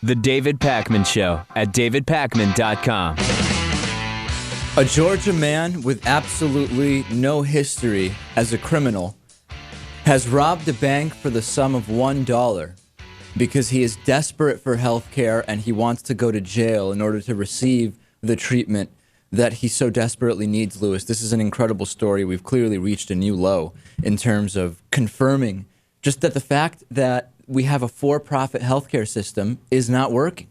The David Pakman Show at davidpakman.com. A Georgia man with absolutely no history as a criminal has robbed a bank for the sum of $1 because he is desperate for health care and he wants to go to jail in order to receive the treatment that he so desperately needs, Lewis. This is an incredible story. We've clearly reached a new low in terms of confirming just that the fact that we have a for-profit healthcare system is not working.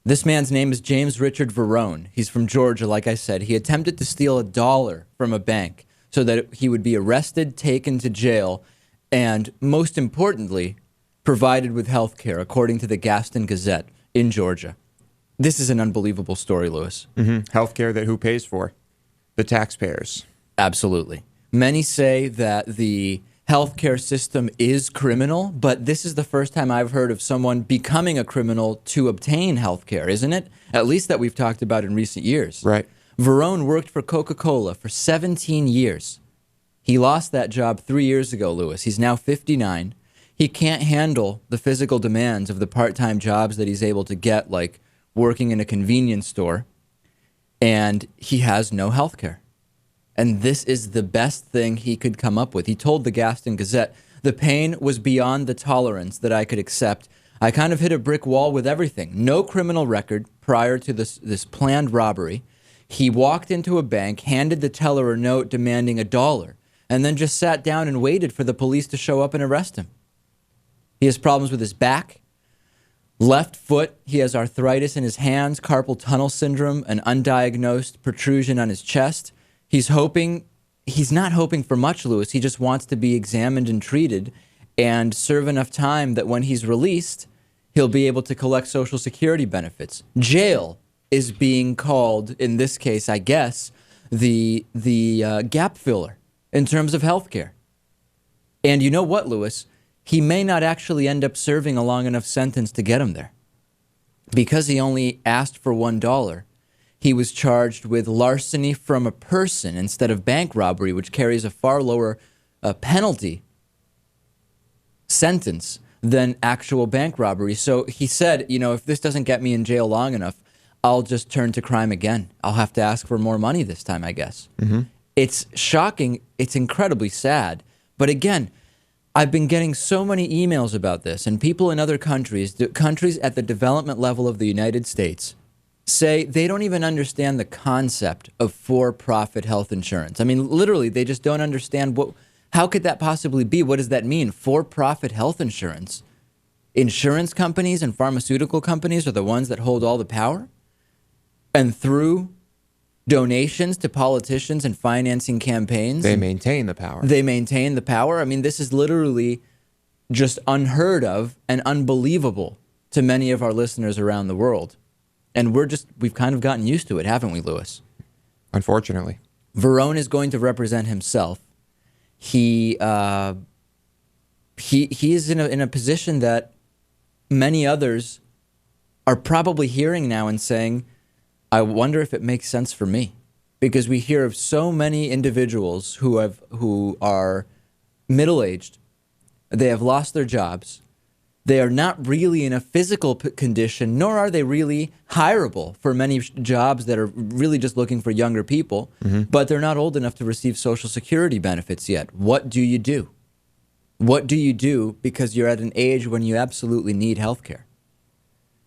This man's name is James Richard Verone. He's from Georgia, like I said. He attempted to steal $1 from a bank so that he would be arrested, taken to jail, and most importantly, provided with health care, according to the Gaston Gazette in Georgia. This is an unbelievable story, Lewis. Health care that who pays for? The taxpayers. Absolutely. Many say that the healthcare system is criminal, but this is the first time I've heard of someone becoming a criminal to obtain healthcare, isn't it? At least that we've talked about in recent years. Right. Verone worked for Coca-Cola for 17 years. He lost that job 3 years ago, Lewis. He's now 59. He can't handle the physical demands of the part-time jobs that he's able to get, like working in a convenience store, and he has no healthcare. And this is the best thing he could come up with. He told the Gaston Gazette, "The pain was beyond the tolerance that I could accept. I kind of hit a brick wall with everything. No criminal record prior to this planned robbery. He walked into a bank, handed the teller a note demanding $1, and then just sat down and waited for the police to show up and arrest him. He has problems with his back, left foot. He has arthritis in his hands, carpal tunnel syndrome, an undiagnosed protrusion on his chest. He's not hoping for much, Lewis. He just wants to be examined and treated and serve enough time that when he's released, he'll be able to collect Social Security benefits. Jail is being called, in this case, I guess, the gap filler in terms of health care. And you know what, Lewis? He may not actually end up serving a long enough sentence to get him there. Because he only asked for $1, he was charged with larceny from a person instead of bank robbery, which carries a far lower penalty sentence than actual bank robbery. So he said, if this doesn't get me in jail long enough, I'll just turn to crime again. I'll have to ask for more money this time, I guess. It's shocking. It's incredibly sad. But again, I've been getting so many emails about this, and people in other countries at the development level of the United States, say they don't even understand the concept of for-profit health insurance. I mean, literally, they just don't understand how could that possibly be? What does that mean? For-profit health insurance. Insurance companies and pharmaceutical companies are the ones that hold all the power? And through donations to politicians and financing campaigns, They maintain the power. They maintain the power. I mean, this is literally just unheard of and unbelievable to many of our listeners around the world. And we've kind of gotten used to it, haven't we, Lewis? Unfortunately. Verone is going to represent himself. He is in a position that many others are probably hearing now and saying, I wonder if it makes sense for me. Because we hear of so many individuals who are middle-aged. They have lost their jobs. They are not really in a physical condition, nor are they really hireable for many jobs that are really just looking for younger people, but they're not old enough to receive Social Security benefits yet. What do you do? What do you do because you're at an age when you absolutely need health care?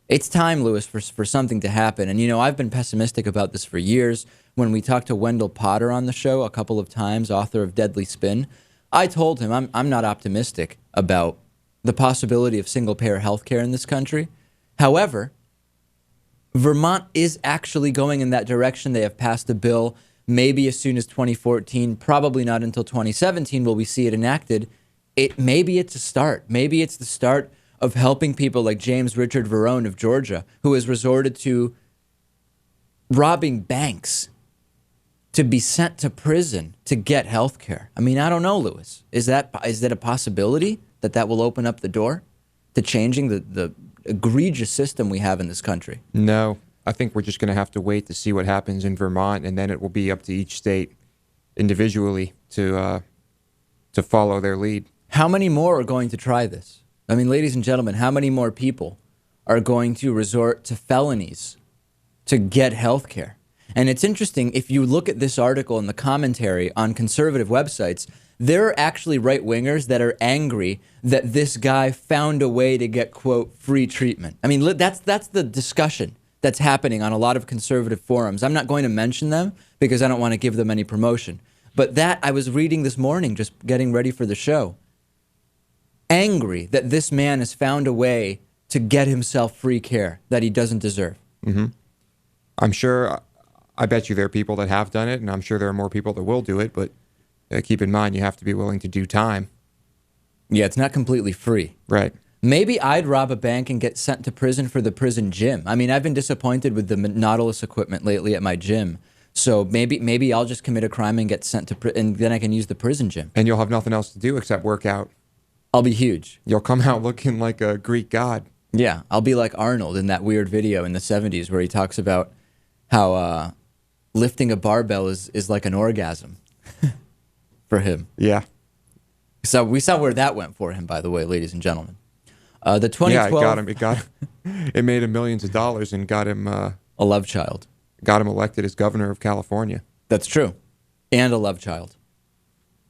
It's time, Lewis, for something to happen. And, I've been pessimistic about this for years. When we talked to Wendell Potter on the show a couple of times, author of Deadly Spin, I told him I'm not optimistic about the possibility of single-payer health care in this country. However, Vermont is actually going in that direction. They have passed a bill maybe as soon as 2014, probably not until 2017 will we see it enacted. Maybe it's a start. Maybe it's the start of helping people like James Richard Verone of Georgia, who has resorted to robbing banks to be sent to prison to get health care. I mean, I don't know, Lewis. Is that a possibility that will open up the door to changing the egregious system we have in this country? No, I think we're just going to have to wait to see what happens in Vermont, and then it will be up to each state individually to follow their lead. How many more are going to try this? I mean, ladies and gentlemen, how many more people are going to resort to felonies to get health care. And it's interesting, if you look at this article and the commentary on conservative websites, there are actually right-wingers that are angry that this guy found a way to get, quote, free treatment. I mean, that's the discussion that's happening on a lot of conservative forums. I'm not going to mention them because I don't want to give them any promotion. But that I was reading this morning, just getting ready for the show. Angry that this man has found a way to get himself free care that he doesn't deserve. Mm-hmm. I'm sure, I bet you there are people that have done it, and I'm sure there are more people that will do it, but keep in mind you have to be willing to do time. Yeah, it's not completely free. Right. Maybe I'd rob a bank and get sent to prison for the prison gym. I mean, I've been disappointed with the Nautilus equipment lately at my gym. So maybe I'll just commit a crime and get sent to prison, and then I can use the prison gym. And you'll have nothing else to do except work out. I'll be huge. You'll come out looking like a Greek god. Yeah, I'll be like Arnold in that weird video in the 70s where he talks about how lifting a barbell is like an orgasm for him. Yeah. So we saw where that went for him, by the way, ladies and gentlemen. The 2012... Yeah, it made him millions of dollars and got him... a love child. Got him elected as governor of California. That's true. And a love child.